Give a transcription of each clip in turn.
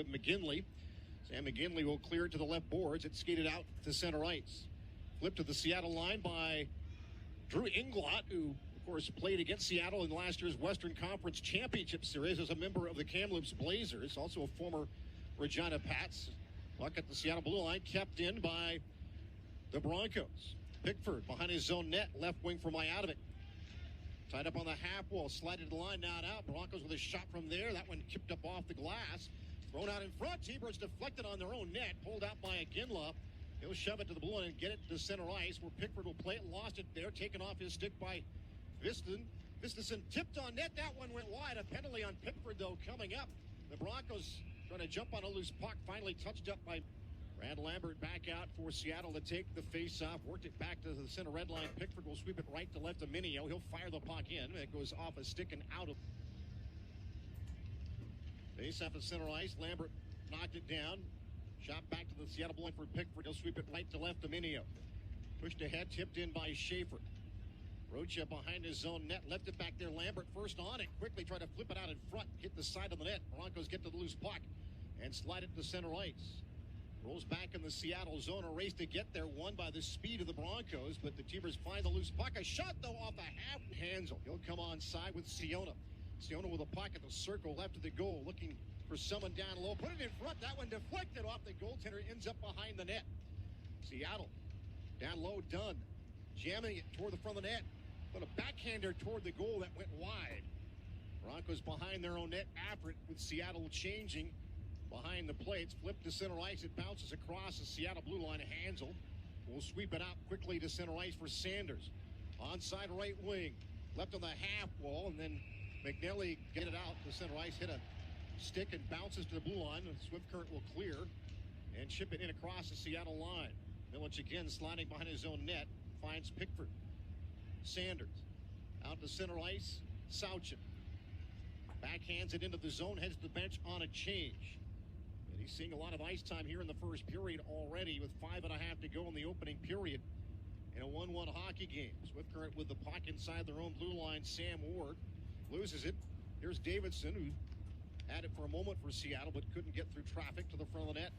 of McGinley. Sam McGinley will clear it to the left boards. It's skated out to center ice. Flipped to the Seattle line by Drew Inglot, who, of course, played against Seattle in last year's Western Conference Championship Series as a member of the Kamloops Blazers, also a former Regina Pats. Puck at the Seattle blue line, kept in by the Broncos. Pickford behind his own net, left wing for Mijatovic. Tied up on the half wall, slided to the line, now and out. Broncos with a shot from there. That one kipped up off the glass. Thrown out in front. T-Birds deflected on their own net. Pulled out by Iginla. He'll shove it to the blue line and get it to center ice where Pickford will play it. Lost it there. Taken off his stick by Vistisen tipped on net. That one went wide. A penalty on Pickford, though, coming up. The Broncos trying to jump on a loose puck. Finally touched up by Brad Lambert back out for Seattle to take the face-off. Worked it back to the center red line. Pickford will sweep it right to left to Minio. He'll fire the puck in. It goes off a stick and out of. Face-off at center ice. Lambert knocked it down. Shot back to the Seattle blue line for Pickford. He'll sweep it right to left to Minio. Pushed ahead, tipped in by Schaefer. Rocha behind his own net. Left it back there. Lambert first on it. Quickly tried to flip it out in front. Hit the side of the net. Broncos get to the loose puck and slide it to center ice. Rolls back in the Seattle zone. A race to get there. Won by the speed of the Broncos. But the T-Birds find the loose puck. A shot, though, off the half. Hansel. He'll come on side with Siona. Siona with a puck at the circle left of the goal. Looking for someone down low. Put it in front. That one deflected off the goaltender. Ends up behind the net. Seattle down low. Dunn jamming it toward the front of the net. But a backhander toward the goal that went wide. Broncos behind their own net after it with Seattle changing behind the plates. Flipped to center ice. It bounces across the Seattle blue line. Hansel will sweep it out quickly to center ice for Sanders. Onside right wing. Left on the half wall. And then McNally get it out to center ice. Hit a stick and bounces to the blue line. And Swift Current will clear and ship it in across the Seattle line. Milic again sliding behind his own net. Finds Pickford. Sanders out to center ice. Sauchin backhands it into the zone. Heads to the bench on a change. And he's seeing a lot of ice time here in the first period already with 5.5 to go in the opening period in a 1-1 hockey game. Swift Current with the puck inside their own blue line. Sam Ward loses it. Here's Davidson, who had it for a moment for Seattle but couldn't get through traffic to the front of the net.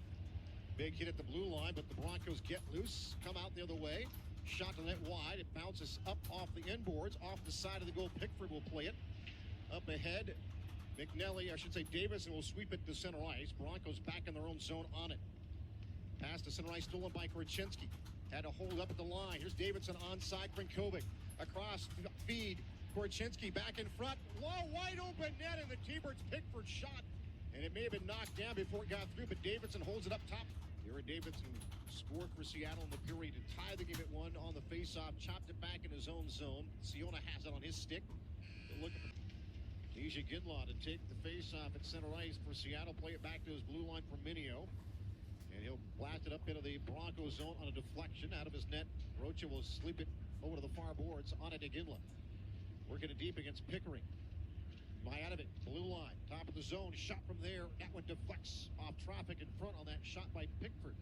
Big hit at the blue line, but the Broncos get loose, come out the other way. Shot to the net wide. It bounces up off the inboards, off the side of the goal. Pickford will play it. Up ahead, Davison will sweep it to center ice. Broncos back in their own zone on it. Pass to center ice, stolen by Korchinski. Had to hold up at the line. Here's Davidson onside. Krinkovic across feed. Korchinski back in front. Low, wide open net, and the T-Birds Pickford shot. And it may have been knocked down before it got through, but Davidson holds it up top. Aaron Davidson scored for Seattle in the period to tie the game at 1 on the faceoff. Chopped it back in his own zone. Siona has it on his stick. Look at Deja Ginlaw to take the faceoff at center ice for Seattle. Play it back to his blue line for Minio. And he'll blast it up into the Broncos zone on a deflection out of his net. Rocha will sleep it over to the far boards on it to Ginla. Working it deep against Pickering. Mijatovic, blue line, top of the zone, shot from there. That one deflects off traffic in front on that shot by Pickford.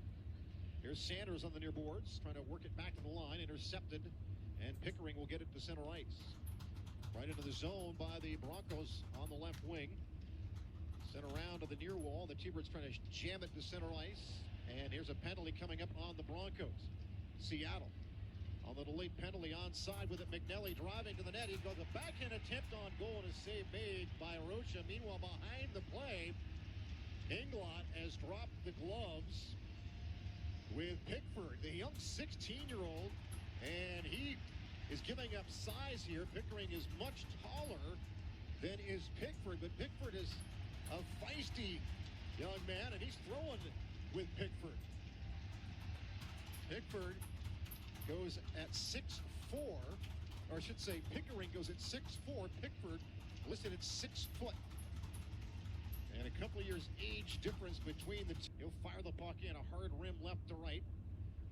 Here's Sanders on the near boards, trying to work it back to the line, intercepted, and Pickering will get it to center ice. Right into the zone by the Broncos on the left wing. Sent around to the near wall. The T-Birds trying to jam it to center ice. And here's a penalty coming up on the Broncos. Seattle on the delayed penalty onside with it. McNally driving to the net. He goes a backhand attempt on goal and a save made by Rocha. Meanwhile, behind the play, Inglot has dropped the gloves with Pickford, the young 16-year-old, and he is giving up size here. Pickering is much taller than is Pickford, but Pickford is a feisty young man, and he's throwing with Pickford. Pickford goes at 6'4", or I should say Pickering goes at 6'4". Pickford listed at 6 foot. And a couple of years age difference between the two. He'll fire the puck in, a hard rim left to right.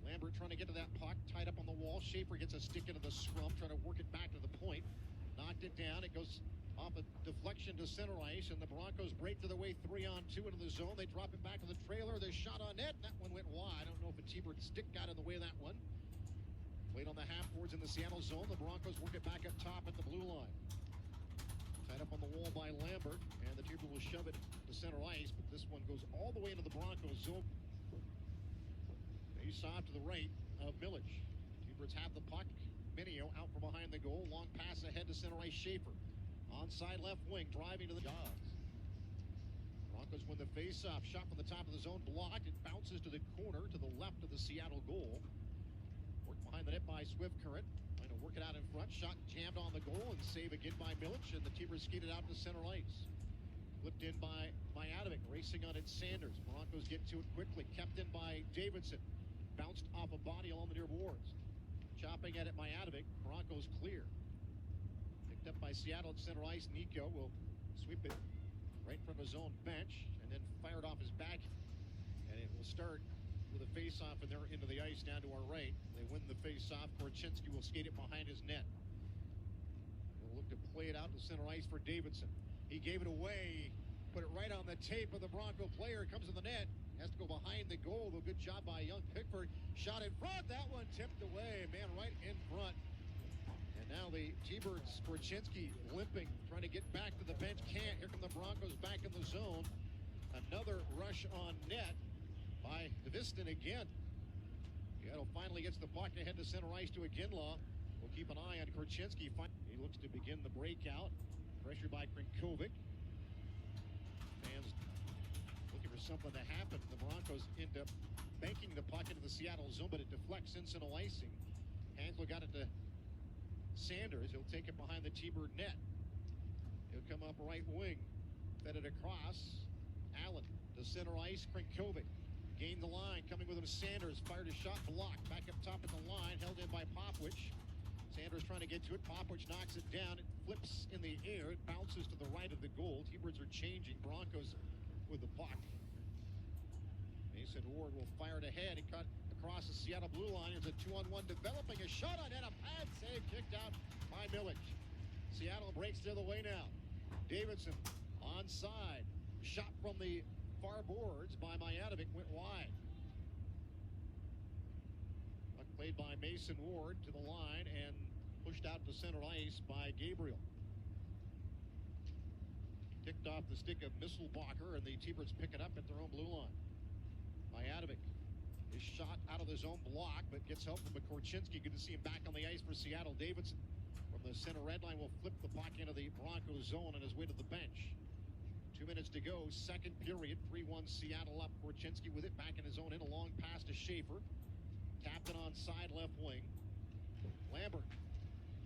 Lambert trying to get to that puck, tied up on the wall. Schaefer gets a stick into the scrum, trying to work it back to the point. Knocked it down. It goes off a deflection to center ice, and the Broncos break to the way 3-on-2 into the zone. They drop it back to the trailer. They shot on net. That one went wide. I don't know if a T-Bird stick got in the way of that one. Played on the half boards in the Seattle zone. The Broncos work it back up top at the blue line. Set up on the wall by Lambert, and the T-Birds will shove it to center ice, but this one goes all the way into the Broncos zone. Face off to the right of Millich. T-Birds have the puck. Minio out from behind the goal. Long pass ahead to center ice. Schaefer. Onside left wing, driving to the Jaws. Broncos win the face-off. Shot from the top of the zone, blocked. It bounces to the corner, to the left of the Seattle goal. Worked behind the net by Swift Current. Trying to work it out in front. Shot jammed on the goal, and save again by Millich, and the T-Birds skated out to center ice. Flipped in by Adamick, racing on it Sanders. Broncos get to it quickly. Kept in by Davidson. Bounced off a body along the near boards. Chopping at it by Adamick. Broncos clear. Picked up by Seattle at center ice. Nico will sweep it right from his own bench, and then fired off his back. And it will start with a face-off, and they're into the ice down to our right. They win the face-off. Korchinski will skate it behind his net. He'll look to play it out to center ice for Davidson. He gave it away, put it right on the tape of the Bronco player. Comes to the net, has to go behind the goal. Though good job by young Pickford. Shot in front, that one tipped away. Man, right in front. And now the T-Birds, Korchinski limping, trying to get back to the bench. Can't. Here come the Broncos back in the zone. Another rush on net by Viston again. Seattle finally gets the puck ahead to center ice to Iginla. We'll keep an eye on Korchinski. He looks to begin the breakout. Pressure by Krinkovic. Fans looking for something to happen. The Broncos end up banking the puck into the Seattle zone, but it deflects Cincinnati icing. Hansel got it to Sanders. He'll take it behind the T-Bird net. He'll come up right wing. Fed it across. Allen to center ice. Krinkovic gained the line. Coming with him Sanders. Fired a shot, blocked. Back up top at the line. Held in by Popwich. Sanders trying to get to it. Popwich knocks it down. It flips in the air. It bounces to the right of the goal. T-Birds are changing. Broncos with the puck. Mason Ward will fire it ahead. He cut across the Seattle blue line. There's a 2-on-1 developing. A shot on net. A pad save kicked out by Millich. Seattle breaks the other way now. Davidson onside. Shot from the far boards by Mijatovic went wide. Puck played by Mason Ward to the line and pushed out to center ice by Gabriel. Ticked off the stick of Misselbacher, and the T-Birds pick it up at their own blue line. Mijatovic is shot out of the zone block, but gets help from Korchinski. Good to see him back on the ice for Seattle. Davidson from the center red line will flip the puck into the Broncos zone on his way to the bench. 2 minutes to go, second period. 3-1 Seattle up. Korchinski with it back in his own end. A long pass to Schaefer. Tapped it on side left wing. Lambert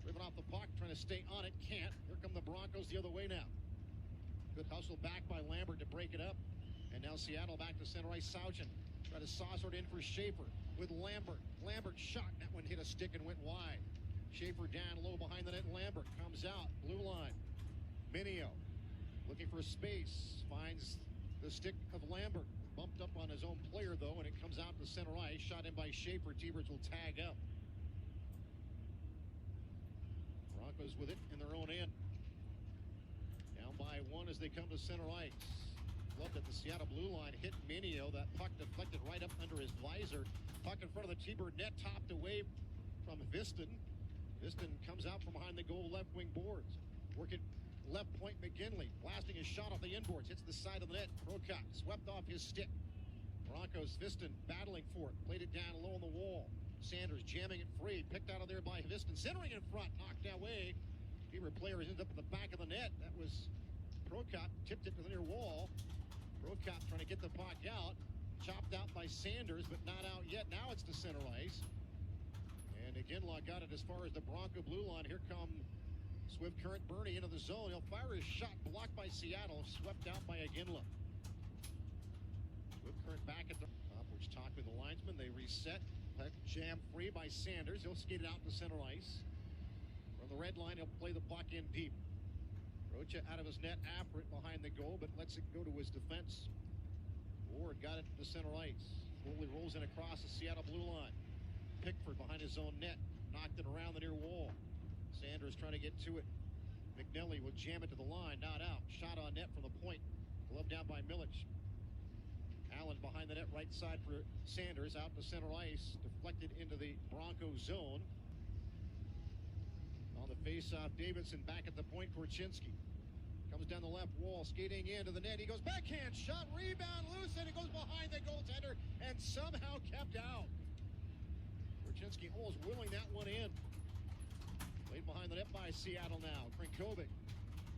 driven off the puck, trying to stay on it. Can't. Here come the Broncos the other way now. Good hustle back by Lambert to break it up. And now Seattle back to center ice. Sauchen try to saucer it in for Schaefer with Lambert. Lambert shot. That one hit a stick and went wide. Schaefer down low behind the net. Lambert comes out. Blue line. Minio looking for space. Finds the stick of Lambert. Bumped up on his own player, though, and it comes out to center ice. Shot in by Schaefer. T-Birds will tag up. Broncos with it in their own end. Down by one as they come to center ice. Loved it. The Seattle blue line hit Minio. That puck deflected right up under his visor. Puck in front of the T-Bird net, topped away from Viston. Viston comes out from behind the goal left wing boards. Working left point McGinley. Blasting his shot off the inboards. Hits the side of the net. Prokop swept off his stick. Broncos, Viston battling for it. Played it down low on the wall. Sanders jamming it free. Picked out of there by Viston. Centering in front. Knocked away. T-Bird player ends up at the back of the net. That was Prokop. Tipped it to the near wall. Prokop trying to get the puck out. Chopped out by Sanders, but not out yet. Now it's to center ice. And Iginla got it as far as the Bronco blue line. Here come Swift Current Bernie into the zone. He'll fire his shot, blocked by Seattle, swept out by Iginla. Swift Current back at the top, which talked with the linesman. They reset. Puck jammed free by Sanders. He'll skate it out to center ice. From the red line, he'll play the puck in deep. Rocha out of his net after it behind the goal, but lets it go to his defense. Ward got it to center ice. Slowly rolls in across the Seattle blue line. Pickford behind his own net. Knocked it around the near wall. Sanders trying to get to it. McNelly will jam it to the line. Not out. Shot on net from the point. Glove down by Millich. Allen behind the net, right side for Sanders. Out to center ice. Deflected into the Bronco zone. On the face-off, Davidson back at the point. Korchinski Comes down the left wall, skating into the net. He goes backhand shot, rebound loose, and it goes behind the goaltender and somehow kept out. Korchinski almost willing that one in. Played behind the net by Seattle now. Krinkovic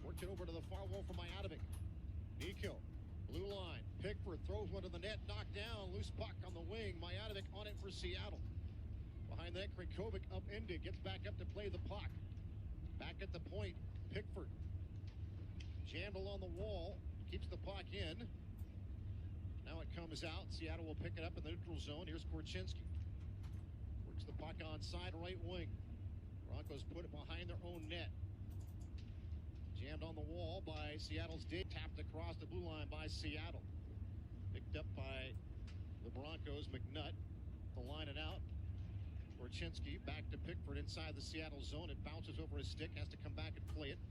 worked it over to the far wall for Mijatovic. Nico, blue line. Pickford throws one to the net, knocked down. Loose puck on the wing. Mijatovic on it for Seattle. Behind that, Krinkovic upended. Gets back up to play the puck. Back at the point, Pickford. Jammed along the wall. Keeps the puck in. Now it comes out. Seattle will pick it up in the neutral zone. Here's Korchinski. Works the puck on side right wing. Broncos put it behind their own net. Jammed on the wall by Seattle's Dave. Tapped across the blue line by Seattle. Picked up by the Broncos. McNutt to line it out. Korchinski back to Pickford inside the Seattle zone. It bounces over his stick. Has to come back and play it.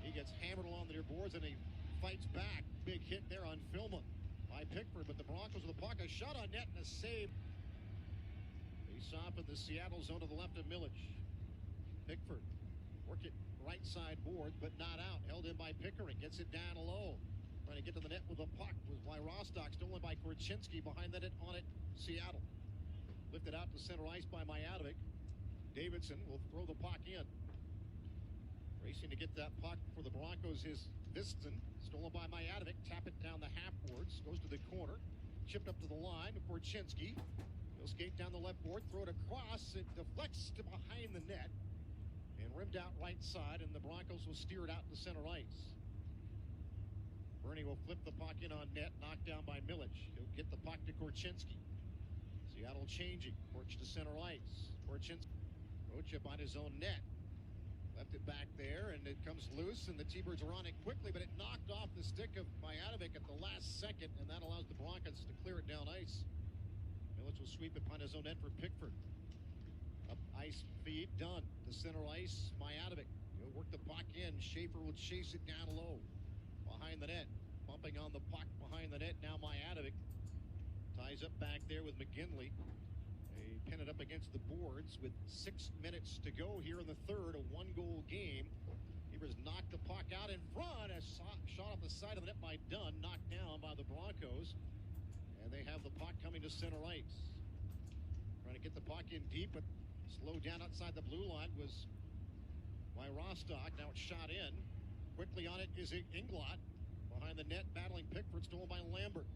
He gets hammered along the near boards and he fights back. Big hit there on Filma by Pickford. But the Broncos with the puck. A shot on net and a save. Face off in the Seattle zone to the left of Milic. Pickford work it right side boards, but not out. Held in by Pickering. Gets it down low. Trying to get to the net with the puck was by Rostock. Stolen by Korchinski. Behind the net on it, Seattle. Lifted out to center ice by Mijatovic. Davidson will throw the puck in. Racing to get that puck for the Broncos is Viston. Stolen by Mijatovic. Tap it down the half boards. Goes to the corner. Chipped up to the line. Korchinski. He'll skate down the left board. Throw it across. It deflects to behind the net. And rimmed out right side. And the Broncos will steer it out to center ice. Bernie will flip the puck in on net. Knocked down by Milic. He'll get the puck to Korchinski. Seattle changing. Porch to center ice. Korchinski. Rocha on his own net. Left it back there, and it comes loose, and the T-Birds are on it quickly, but it knocked off the stick of Mijatovic at the last second, and that allows the Broncos to clear it down ice. Milic will sweep it upon his own net for Pickford. Up ice feed, done. To center ice, Mijatovic. He'll work the puck in. Schaefer will chase it down low. Behind the net. Bumping on the puck behind the net. Now Mijatovic ties up back there with McGinley. They pin it up against the boards with 6 minutes to go here in the third. A one-goal game. Beavers knocked the puck out in front. A shot off the side of the net by Dunn. Knocked down by the Broncos. And they have the puck coming to center ice. Trying to get the puck in deep, but slowed down outside the blue line was by Rostock. Now it's shot in. Quickly on it is Inglot. Behind the net, battling Pickford. Stolen by Lambert.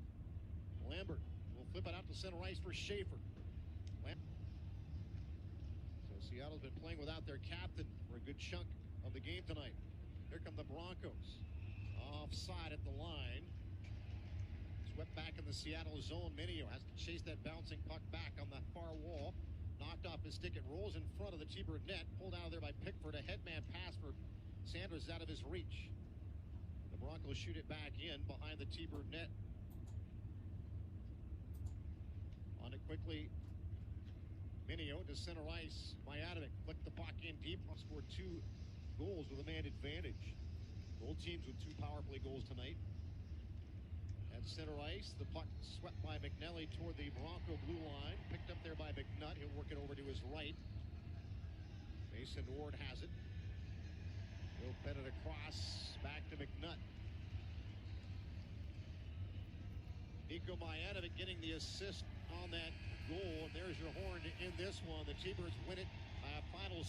Lambert will flip it out to center ice for Schaefer. So Seattle's been playing without their captain for a good chunk of the game tonight. Here come the Broncos. Offside at the line. Swept back in the Seattle zone. Minio has to chase that bouncing puck back on the far wall. Knocked off his stick. It rolls in front of the T-Bird net. Pulled out of there by Pickford. A headman pass for Sanders out of his reach. The Broncos shoot it back in behind the T-Bird net. On it quickly. Minio to center ice. Mijatovic flicked the puck in deep. Scored 2 goals with a man advantage. Both teams with 2 power play goals tonight. At center ice, the puck swept by McNelly toward the Bronco blue line. Picked up there by McNutt. He'll work it over to his right. Mason Ward has it. He'll pin it across back to McNutt. Nico Mijatovic getting the assist on that goal. And there's your horn to end this one. The T-Birds win it by a final